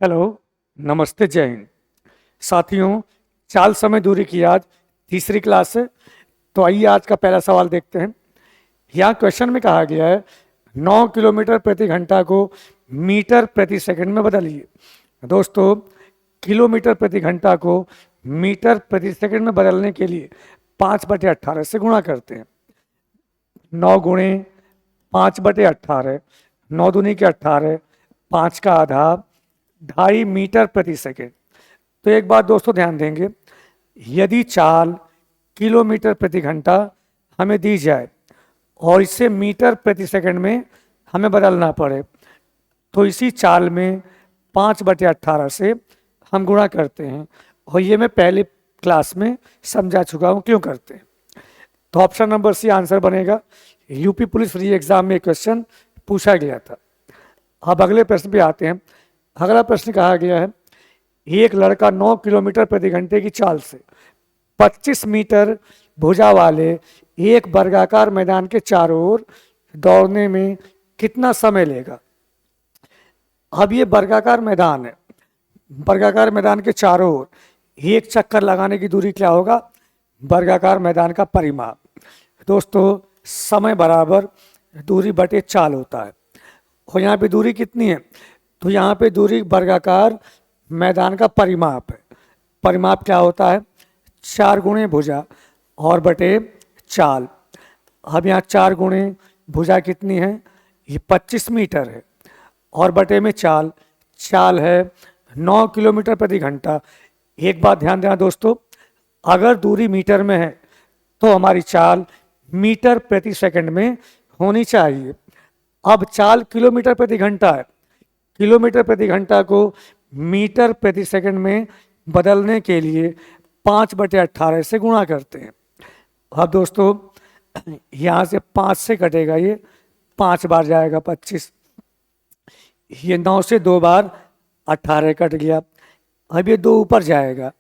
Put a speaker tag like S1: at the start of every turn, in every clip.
S1: Hello, नमस्ते, जय हिंद। साथियों, चाल समय दूरी की आज तीसरी क्लास है। तो आइए आज का पहला सवाल देखते हैं। यहाँ क्वेश्चन में कहा गया है 9 किलोमीटर प्रति घंटा को मीटर प्रति सेकंड में बदलिए। दोस्तों, किलोमीटर प्रति घंटा को मीटर प्रति सेकंड में बदलने के लिए 5/18 से गुणा करते हैं। 9 गुणे 5/18, 9 दूनी के 18, 5 का आधा, 2.5 मीटर प्रति सेकंड। तो एक बात दोस्तों ध्यान देंगे, यदि चाल किलोमीटर प्रति घंटा हमें दी जाए और इसे मीटर प्रति सेकंड में हमें बदलना पड़े, तो इसी चाल में 5/18 से हम गुणा करते हैं। और ये मैं पहले क्लास में समझा चुका हूँ क्यों करते हैं। तो ऑप्शन नंबर सी आंसर बनेगा। यूपी पुलिस री एग्जाम में क्वेश्चन पूछा गया था। अब अगले प्रश्न पे आते हैं। अगला प्रश्न कहा गया है, एक लड़का 9 किलोमीटर प्रति घंटे की चाल से 25 मीटर भुजा वाले एक वर्गाकार मैदान के चारों ओर दौड़ने में कितना समय लेगा। अब ये वर्गाकार मैदान है, वर्गाकार मैदान के चारों ओर एक चक्कर लगाने की दूरी क्या होगा, वर्गाकार मैदान का परिमाप। दोस्तों, समय बराबर दूरी बटे चाल होता है। और यहाँ पे दूरी कितनी है, तो यहाँ पे दूरी वर्गाकार मैदान का परिमाप है। परिमाप क्या होता है, 4 गुणे भुजा और बटे चाल। अब यहाँ 4 गुणे भुजा कितनी है, ये 25 मीटर है, और बटे में चाल, चाल है 9 किलोमीटर प्रति घंटा। एक बात ध्यान देना दोस्तों, अगर दूरी मीटर में है तो हमारी चाल मीटर प्रति सेकंड में होनी चाहिए। अब चाल किलोमीटर प्रति घंटा है, किलोमीटर प्रति घंटा को मीटर प्रति सेकंड में बदलने के लिए 5/18 से गुणा करते हैं। अब दोस्तों, यहाँ से 5 से कटेगा, ये 5 बार जाएगा 25, ये 9 से 2 बार 18 कट गया। अब ये 2 ऊपर जाएगा,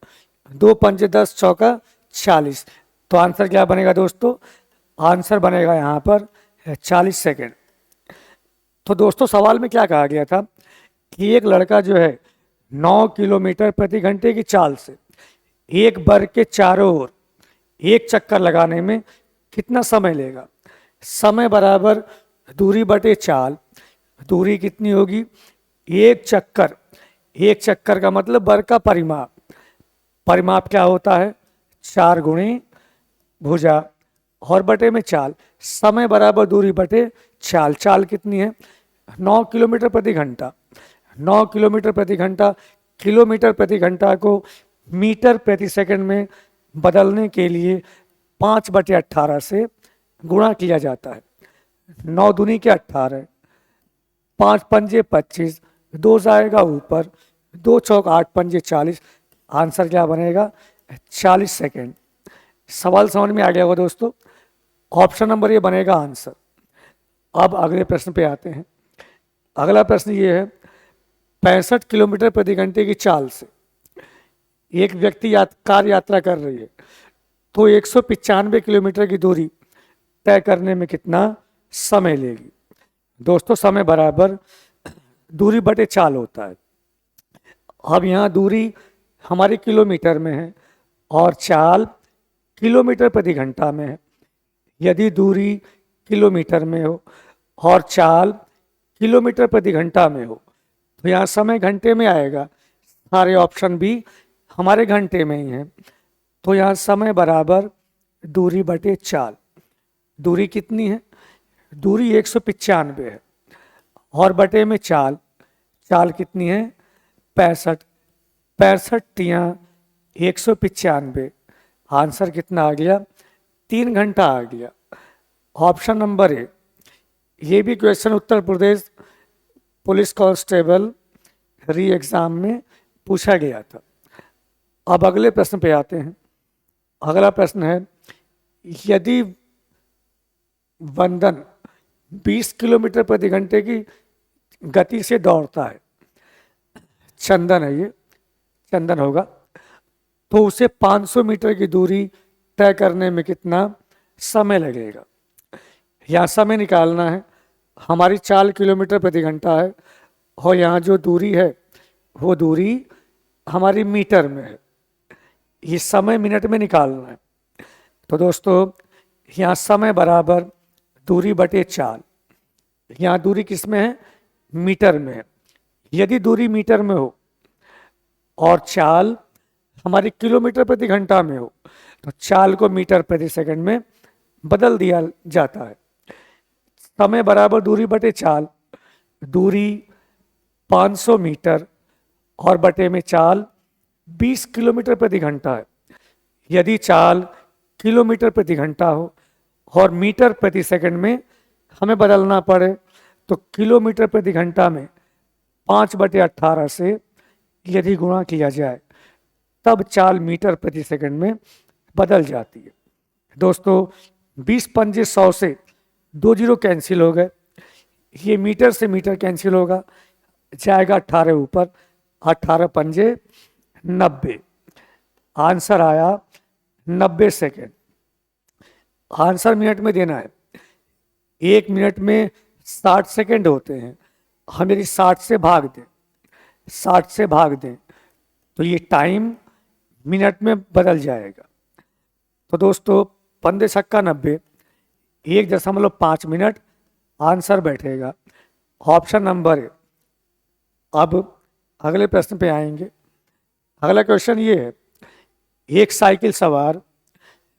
S1: 2 पंजे 10, चौका 40। तो आंसर क्या बनेगा दोस्तों, आंसर बनेगा यहाँ पर 40 सेकंड। तो दोस्तों, सवाल में क्या कहा गया था कि एक लड़का जो है 9 किलोमीटर प्रति घंटे की चाल से एक वर्ग के चारों ओर एक चक्कर लगाने में कितना समय लेगा। समय बराबर दूरी बटे चाल। दूरी कितनी होगी, एक चक्कर, एक चक्कर का मतलब वर्ग का परिमाप। परिमाप क्या होता है, 4 गुणे भुजा और बटे में चाल। समय बराबर दूरी बटे चाल। चाल कितनी है, 9 किलोमीटर प्रति घंटा। 9 किलोमीटर प्रति घंटा, किलोमीटर प्रति घंटा को मीटर प्रति सेकंड में बदलने के लिए 5/18 से गुणा किया जाता है। 9 दूनी के 18, 5 पंजे 25, 2 जाएगा ऊपर, 2 चौक 8 पंजे 40। आंसर क्या बनेगा, 40 सेकंड। सवाल समझ में आ गया होगा दोस्तों। ऑप्शन नंबर ये बनेगा आंसर। अब अगले प्रश्न पे आते हैं। अगला प्रश्न ये है, 65 किलोमीटर प्रति घंटे की चाल से एक व्यक्ति कार यात्रा कर रही है, तो 195 किलोमीटर की दूरी तय करने में कितना समय लेगी। दोस्तों, समय बराबर दूरी बटे चाल होता है। अब यहाँ दूरी हमारी किलोमीटर में है और चाल किलोमीटर प्रति घंटा में है। यदि दूरी किलोमीटर में हो और चाल किलोमीटर प्रति घंटा में हो, तो यहाँ समय घंटे में आएगा। सारे ऑप्शन भी हमारे घंटे में ही हैं। तो यहाँ समय बराबर दूरी बटे चाल। दूरी कितनी है, दूरी 195 है, और बटे में चाल, चाल कितनी है 65, 65 तिया 195। आंसर कितना आ गया, 3 घंटा आ गया। Option number A. ये भी question Uttar Pradesh police constable री एग्जाम में पूछा गया था। अब अगले प्रश्न पे आते हैं। अगला प्रश्न है, यदि वंदन 20 किलोमीटर प्रति घंटे की गति से दौड़ता है, चंदन है ये, चंदन होगा, तो उसे 500 मीटर की दूरी तय करने में कितना समय लगेगा। यहाँ समय निकालना है। हमारी चाल किलोमीटर प्रति घंटा है और यहाँ जो दूरी है वो दूरी हमारी मीटर में है। ये समय मिनट में निकालना है। तो दोस्तों यहाँ समय बराबर दूरी बटे चाल। यहाँ दूरी किस में है? मीटर में है। यदि दूरी मीटर में हो और चाल हमारी किलोमीटर प्रति घंटा में हो तो चाल को मीटर प्रति सेकंड में बदल दिया जाता है। समय बराबर दूरी बटे चाल। दूरी 500 मीटर और बटे में चाल 20 किलोमीटर प्रति घंटा है। यदि चाल किलोमीटर प्रति घंटा हो और मीटर प्रति सेकंड में हमें बदलना पड़े तो किलोमीटर प्रति घंटा में 5/18 से यदि गुणा किया जाए तब चाल मीटर प्रति सेकंड में बदल जाती है। दोस्तों 20 पंजे 100 से 2 जीरो कैंसिल हो गए। ये मीटर से मीटर कैंसिल होगा, जाएगा 18 ऊपर, 18 पंजे 90। आंसर आया 90 सेकेंड। आंसर मिनट में देना है। 1 मिनट में 60 सेकेंड होते हैं। हम यदि 60 से भाग दें, 60 से भाग दें तो ये टाइम मिनट में बदल जाएगा। तो दोस्तों 15 छक्का 90, 1.5 मिनट आंसर बैठेगा। ऑप्शन नंबर है। अब अगले प्रश्न पे आएंगे। अगला क्वेश्चन ये है, एक साइकिल सवार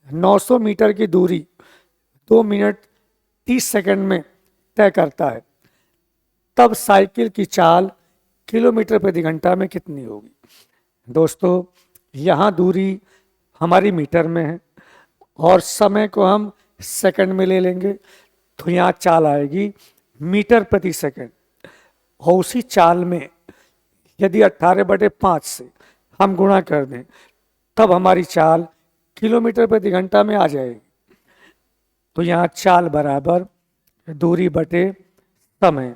S1: 900 मीटर की दूरी 2 मिनट 30 सेकंड में तय करता है, तब साइकिल की चाल किलोमीटर प्रति घंटा में कितनी होगी? दोस्तों यहाँ दूरी हमारी मीटर में है और समय को हम सेकंड में ले लेंगे तो यहाँ चाल आएगी मीटर प्रति सेकंड। और उसी चाल में यदि 18/5 से हम गुणा कर दें तब हमारी चाल किलोमीटर प्रति घंटा में आ जाएगी। तो यहाँ चाल बराबर दूरी बटे समय।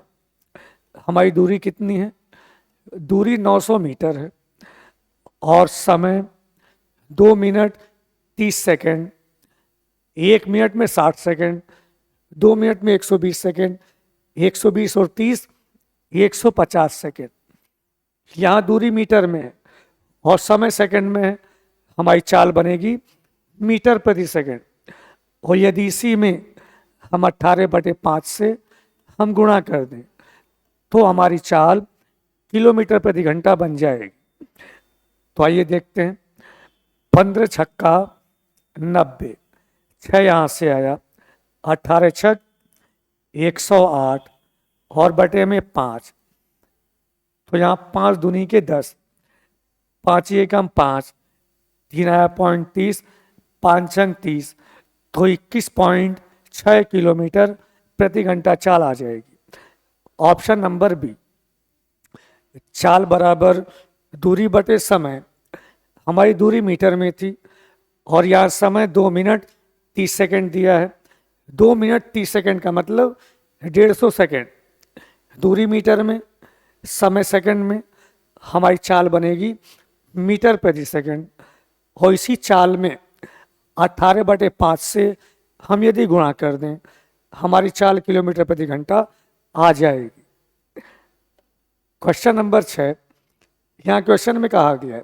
S1: हमारी दूरी कितनी है? दूरी 900 मीटर है और समय 2 मिनट 30 सेकंड। 1 मिनट में 60 सेकंड, 2 मिनट में 120 सेकंड, 120 और 30 150 सेकंड। यहाँ दूरी मीटर में है और समय सेकंड में है। हमारी चाल बनेगी मीटर प्रति सेकंड। और यदि इसी में हम 18/5 से हम गुणा कर दें तो हमारी चाल किलोमीटर प्रति घंटा बन जाएगी। तो आइए देखते हैं। 15 छक्का 90, 6 यहाँ से आया, 18 छक 108 और बटे में 5। तो यहाँ 5 दूनी के 10, 5 एकम 5, 3 आया 0.30, 5 अंक 30, तो 21.6 किलोमीटर प्रति घंटा चाल आ जाएगी। Option number B. चाल बराबर दूरी बटे समय। हमारी दूरी मीटर में थी और यहाँ समय 2 मिनट 30 सेकंड दिया है। 2 मिनट 30 सेकंड का मतलब 150 सेकंड। दूरी मीटर में, समय सेकंड में। हमारी चाल बनेगी मीटर प्रति सेकंड। और इसी चाल में 18/5 से हम यदि गुणा कर दें हमारी चाल किलोमीटर प्रति घंटा आ जाएगी। Question number 6। यहाँ क्वेश्चन में कहा गया है,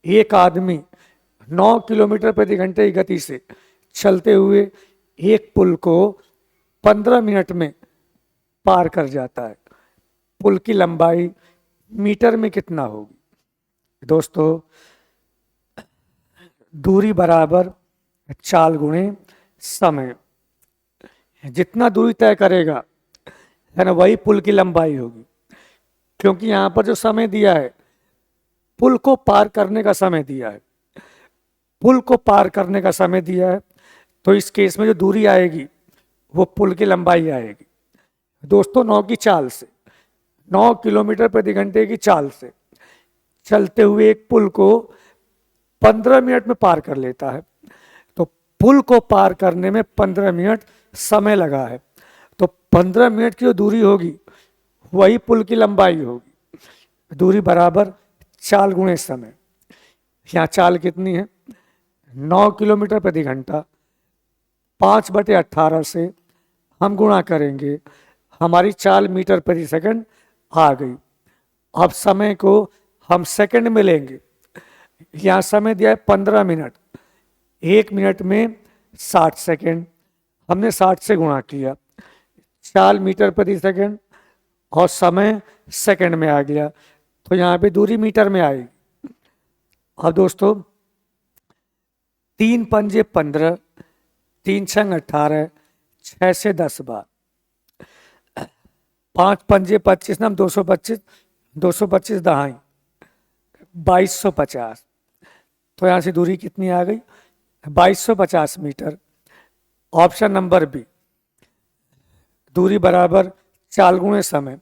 S1: एक आदमी 9 किलोमीटर प्रति घंटे की गति से चलते हुए एक पुल को 15 मिनट में पार कर जाता है। पुल की लंबाई मीटर में कितना होगी? दोस्तों दूरी बराबर चाल गुणे समय। जितना दूरी तय करेगा है ना, वही पुल की लंबाई होगी। क्योंकि यहाँ पर जो समय दिया है, पुल को पार करने का समय दिया है। पुल को पार करने का समय दिया है, तो इस केस में जो दूरी आएगी वो पुल की लंबाई आएगी। दोस्तों 9 की चाल से, 9 किलोमीटर प्रति घंटे की चाल से चलते हुए एक पुल को 15 मिनट में पार कर लेता है। तो पुल को पार करने में 15 मिनट समय लगा है, तो 15 मिनट की जो दूरी होगी वही पुल की लंबाई होगी। दूरी बराबर चाल गुणे समय। यहाँ चाल कितनी है? 9 किलोमीटर प्रति घंटा। 5/18 से हम गुणा करेंगे, हमारी चाल मीटर प्रति सेकंड आ गई। अब समय को हम सेकंड में लेंगे। यहाँ समय दिया है 15 मिनट, 1 मिनट में 60 सेकंड, हमने 60 से गुणा किया, 4 मीटर प्रति सेकंड, और समय सेकंड में आ गया, तो यहाँ पे दूरी मीटर में आएगी। अब दोस्तों 3 पंजे 15, 3 छंग 18, 6 से 10 बार, 5 पंजे 25 नाम 225, 225 दहाई 2250। तो यहाँ से दूरी कितनी आ गई? 2250 मीटर। ऑप्शन नंबर बी, दूरी बराबर चाल गुणे समय।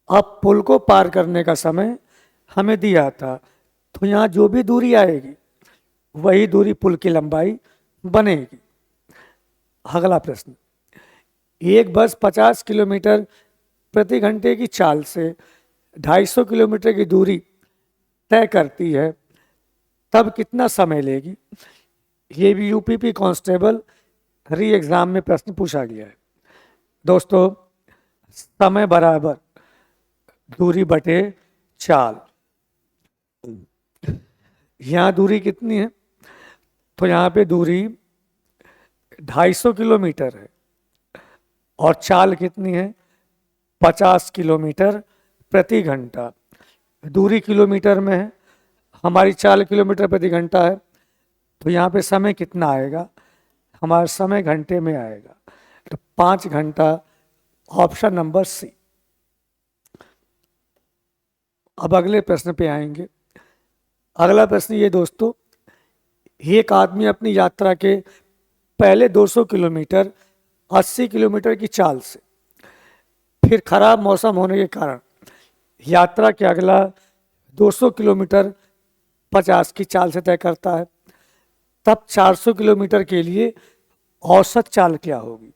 S1: अब पुल को पार करने का समय हमें दिया था, तो यहाँ जो भी दूरी आएगी वही दूरी पुल की लंबाई बनेगी। अगला प्रश्न, एक बस 50 किलोमीटर प्रति घंटे की चाल से 250 किलोमीटर की दूरी तय करती है, तब कितना समय लेगी? ये भी यूपीपी कांस्टेबल री एग्जाम में प्रश्न पूछा गया है। दोस्तों समय बराबर दूरी बटे चाल। यहाँ दूरी कितनी है? तो यहाँ पे दूरी 250 किलोमीटर है और चाल कितनी है? 50 किलोमीटर प्रति घंटा। दूरी किलोमीटर में है, हमारी चाल किलोमीटर प्रति घंटा है, तो यहाँ पे समय कितना आएगा? हमारा समय घंटे में आएगा, तो 5 घंटा। Option number C. अब अगले प्रश्न पे आएंगे। अगला प्रश्न ये दोस्तों, एक आदमी अपनी यात्रा के पहले 200 किलोमीटर 80 किलोमीटर की चाल से, फिर खराब मौसम होने के कारण यात्रा के अगला 200 किलोमीटर 50 की चाल से तय करता है, तब 400 किलोमीटर के लिए औसत चाल क्या होगी?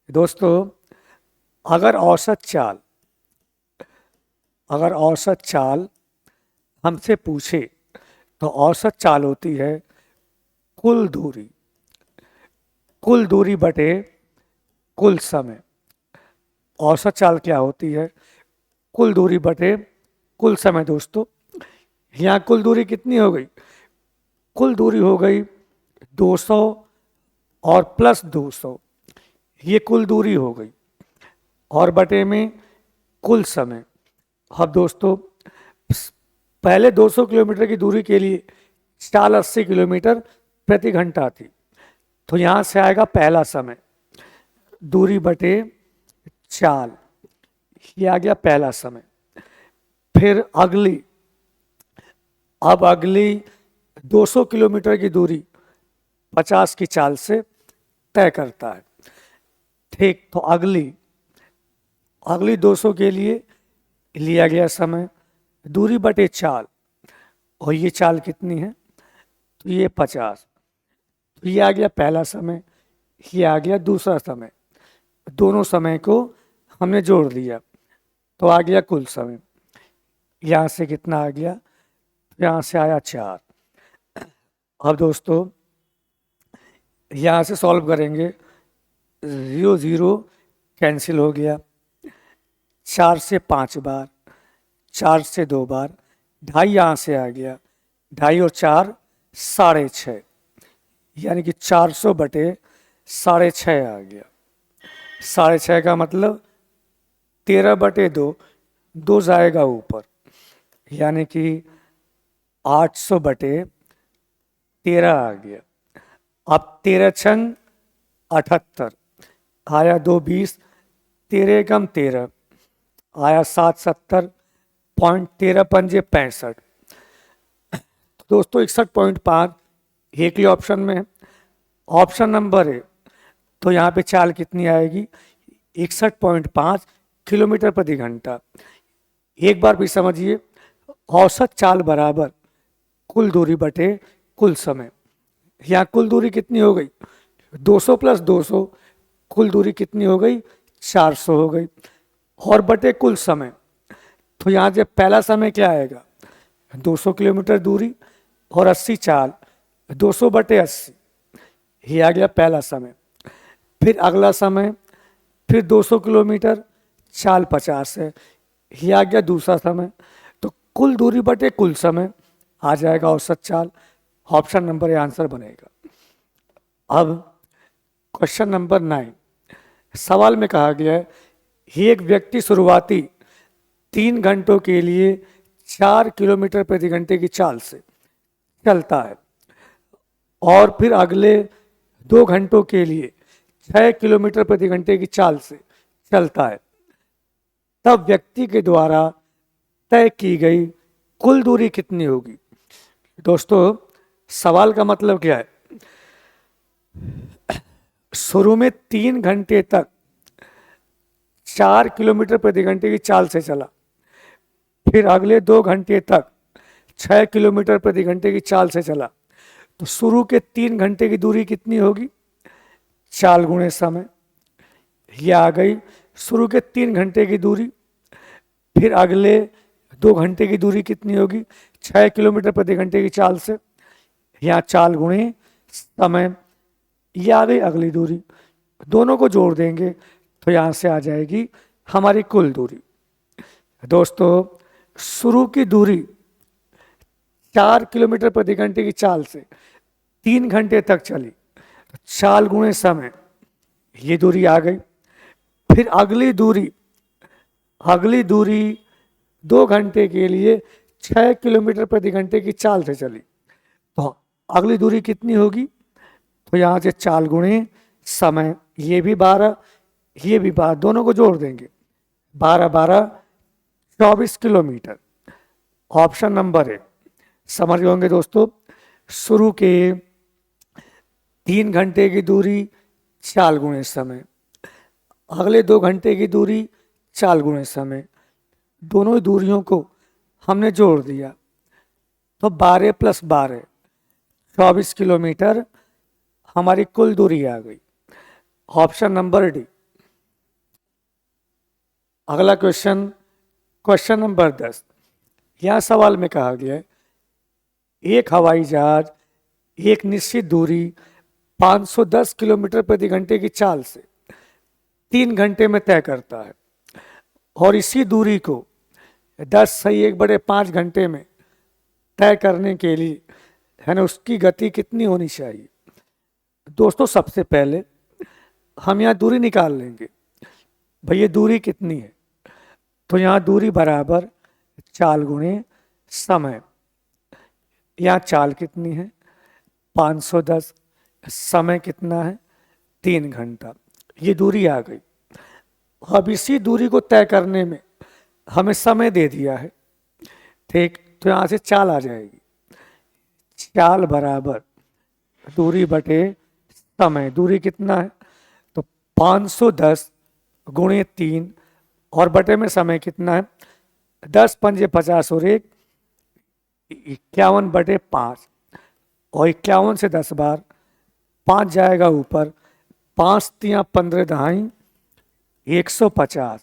S1: दोस्तों अगर औसत चाल हमसे पूछे तो औसत चाल होती है कुल दूरी बटे कुल समय। औसत चाल क्या होती है? कुल दूरी बटे कुल समय। दोस्तों यहाँ कुल दूरी कितनी हो गई? कुल दूरी हो गई 200 और प्लस 200, ये कुल दूरी हो गई, और बटे में कुल समय। अब दोस्तों पहले 200 किलोमीटर की दूरी के लिए चाल 80 किलोमीटर प्रति घंटा थी, तो यहाँ से आएगा पहला समय, दूरी बटे चाल, ये आ गया पहला समय। फिर अगली 200 किलोमीटर की दूरी 50 की चाल से तय करता है। ठीक, तो अगली 200 के लिए लिया गया समय दूरी बटे चाल, और ये चाल कितनी है? तो ये 50, तो ये आ गया पहला समय, ये आ गया दूसरा समय। दोनों समय को हमने जोड़ दिया तो आ गया कुल समय। यहाँ से कितना आ गया? यहाँ से आया 4। अब दोस्तों यहाँ से सॉल्व करेंगे, 0 0 कैंसिल हो गया, 4 से 5 बार, 4 से 2 बार, 2.5 यहाँ से आ गया, 2.5 और 4 6.5, यानी कि 400 बटे 6.5 आ गया। 6.5 का मतलब 13 बटे 2, 2 जाएगा ऊपर, यानी कि 800 बटे 13 आ गया। अब 13 छंग 78, आया 2 20, 13 कम 13, आया 7 70, पॉइंट 13 पंजे 65। दोस्तों 61.5 एक ही ऑप्शन में है, ऑप्शन नंबर है, तो यहाँ पे चाल कितनी आएगी? 61.5 किलोमीटर प्रति घंटा। एक बार भी समझिए, औसत चाल बराबर कुल दूरी बटे कुल समय। यहाँ कुल दूरी कितनी हो गई? 200 प्लस 200, कुल दूरी कितनी हो गई? 400 हो गई, और बटे कुल समय। तो यहाँ जब पहला समय क्या आएगा? 200 किलोमीटर दूरी और 80 चाल, 200 बटे 80, ये आ गया पहला समय। फिर अगला समय, फिर 200 किलोमीटर, चाल 50 है, ये आ गया दूसरा समय। तो कुल दूरी बटे कुल समय आ जाएगा औसत चाल। ऑप्शन नंबर ए आंसर बनेगा। अब क्वेश्चन नंबर 9, सवाल में कहा गया है एक व्यक्ति शुरुआती 3 घंटों के लिए 4 किलोमीटर प्रति घंटे की चाल से चलता है और फिर अगले 2 घंटों के लिए 6 किलोमीटर प्रति घंटे की चाल से चलता है, तब व्यक्ति के द्वारा तय की गई कुल दूरी कितनी होगी। दोस्तों सवाल का मतलब क्या है, शुरू में 3 घंटे तक 4 किलोमीटर प्रति घंटे की चाल से चला, फिर अगले 2 घंटे तक 6 किलोमीटर प्रति घंटे की चाल से चला, तो शुरू के 3 घंटे की दूरी कितनी होगी, चाल गुणे समय। यह आ गई शुरू के 3 घंटे की दूरी। फिर अगले 2 घंटे की दूरी कितनी होगी, 6 किलोमीटर प्रति घंटे की चाल से, यहाँ चाल गुणे समय। यह आ गई अगली दूरी। दोनों को जोड़ देंगे तो यहाँ से आ जाएगी हमारी कुल दूरी। दोस्तों शुरू की दूरी 4 किलोमीटर प्रति घंटे की चाल से 3 घंटे तक चली, तो चाल गुणे समय, ये दूरी आ गई। फिर अगली दूरी 2 घंटे के लिए 6 किलोमीटर प्रति घंटे की चाल से चली, तो अगली दूरी कितनी होगी, तो यहाँ से चाल गुणे समय, ये भी 12 ये भी 12, दोनों को जोड़ देंगे, 12 12 24 किलोमीटर। ऑप्शन नंबर ए समझ गए होंगे दोस्तों। शुरू के 3 घंटे की दूरी चाल गुणे समय, अगले 2 घंटे की दूरी चाल गुणे समय, दोनों ही दूरियों को हमने जोड़ दिया, तो 12 + 12 24 किलोमीटर हमारी कुल दूरी आ गई। Option number D. अगला क्वेश्चन नंबर 10, यह सवाल में कहा गया है एक हवाई जहाज एक निश्चित दूरी 510 किलोमीटर प्रति घंटे की चाल से 3 घंटे में तय करता है और इसी दूरी को 10/1/5 घंटे में तय करने के लिए है ना उसकी गति कितनी होनी चाहिए। दोस्तों सबसे पहले हम यहाँ दूरी निकाल लेंगे, भाई ये दूरी कितनी है, तो यहाँ दूरी बराबर चाल गुणे समय। यहाँ चाल कितनी है 510, समय कितना है 3 घंटा, ये दूरी आ गई। अब इसी दूरी को तय करने में हमें समय दे दिया है, ठीक, तो यहाँ से चाल आ जाएगी, चाल बराबर दूरी बटे समय। दूरी कितना है, तो 510 गुणे 3 और बटे में समय कितना है, 10 पंजे 50 और 1 51/5 और 51 से 10 बार 5 जाएगा ऊपर, 5 तियाँ 15 दहाई 150,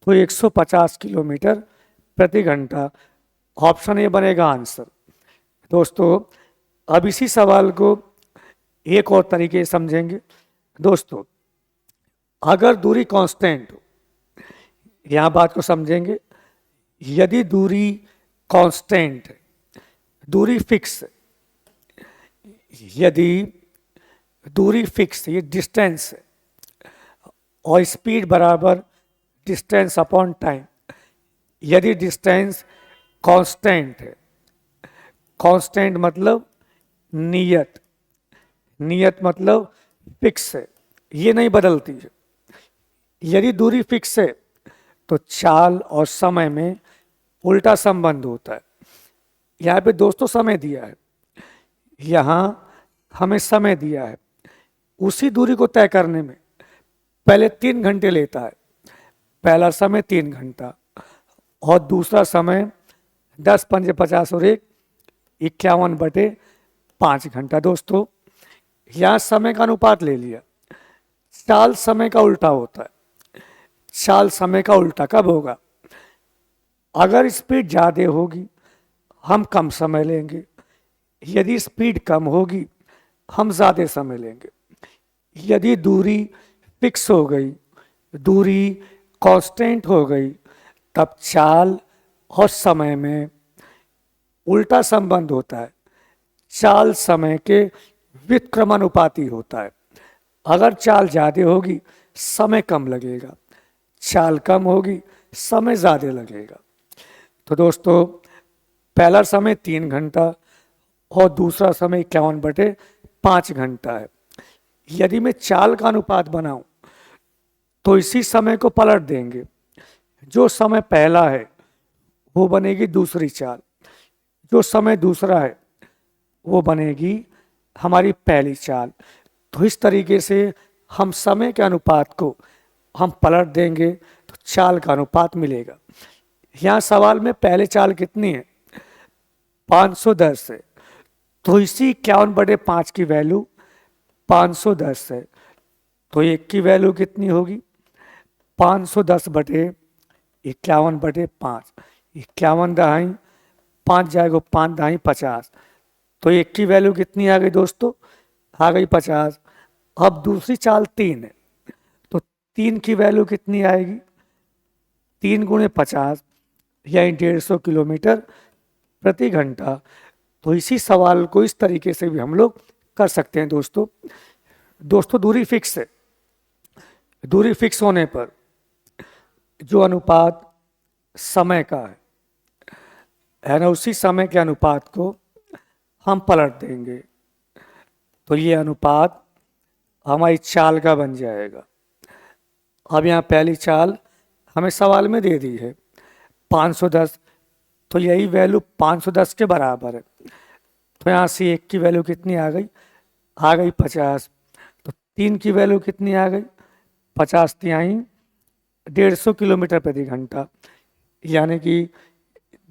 S1: तो 150 किलोमीटर प्रति घंटा। ऑप्शन ए बनेगा आंसर। दोस्तों अब इसी सवाल को एक और तरीके से समझेंगे। दोस्तों अगर दूरी कांस्टेंट हो, यहाँ बात को समझेंगे, यदि दूरी कांस्टेंट है, दूरी फिक्स है, यदि दूरी फिक्स है, ये डिस्टेंस है और स्पीड बराबर डिस्टेंस अपॉन टाइम, यदि डिस्टेंस कांस्टेंट है, कांस्टेंट मतलब नियत, नियत मतलब फिक्स है, ये नहीं बदलती है। यदि दूरी फिक्स है तो चाल और समय में उल्टा संबंध होता है। यहाँ पे दोस्तों समय दिया है, यहाँ हमें समय दिया है, उसी दूरी को तय करने में पहले 3 घंटे लेता है, पहला समय 3 घंटा और दूसरा समय 10 पंजे 50 और 1 51/5 घंटा। दोस्तों यहाँ समय का अनुपात ले लिया, चाल समय का उल्टा होता है। चाल समय का उल्टा कब होगा, अगर स्पीड ज़्यादा होगी हम कम समय लेंगे, यदि स्पीड कम होगी हम ज़्यादा समय लेंगे। यदि दूरी फिक्स हो गई, दूरी कांस्टेंट हो गई, तब चाल और समय में उल्टा संबंध होता है। चाल समय के व्युत्क्रमानुपाती होता है। अगर चाल ज़्यादा होगी समय कम लगेगा, चाल कम होगी समय ज़्यादा लगेगा। तो दोस्तों पहला समय 3 घंटा और दूसरा समय 51/5 घंटा है। यदि मैं चाल का अनुपात बनाऊं तो इसी समय को पलट देंगे। जो समय पहला है वो बनेगी दूसरी चाल, जो समय दूसरा है वो बनेगी हमारी पहली चाल। तो इस तरीके से हम समय के अनुपात को हम पलट देंगे तो चाल का अनुपात मिलेगा। यहाँ सवाल में पहले चाल कितनी है, 510 है, तो इसी 51/5 की वैल्यू 510 है। तो 1 की वैल्यू कितनी होगी, 510/51/5। 51 दहाई 5 जाएगा 5 दहाई 50। तो 1 की वैल्यू कितनी आ गई दोस्तों, आ गई 50। अब दूसरी चाल 3 है, तो 3 की वैल्यू कितनी आएगी, 3 गुणे 50 यानी 150 किलोमीटर प्रति घंटा। तो इसी सवाल को इस तरीके से भी हम लोग कर सकते हैं दोस्तों। दूरी फिक्स है। दूरी फिक्स होने पर जो अनुपात समय का है ना, उसी समय के अनुपात को हम पलट देंगे तो ये अनुपात हमारी चाल का बन जाएगा। अब यहाँ पहली चाल हमें सवाल में दे दी है 510, तो यही वैल्यू 510 के बराबर है। तो यहाँ से 1 की वैल्यू कितनी आ गई, 50। तो 3 की वैल्यू कितनी आ गई, 50 तिहाई 150 किलोमीटर प्रति घंटा। यानी कि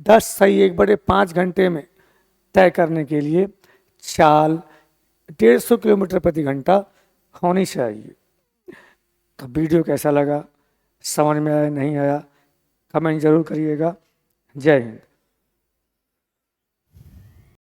S1: 10 सही 1/5 घंटे में तय करने के लिए चाल 150 किलोमीटर प्रति घंटा होनी चाहिए। तो वीडियो कैसा लगा, समझ में आया नहीं आया, कमेंट जरूर करिएगा। जय हिंद।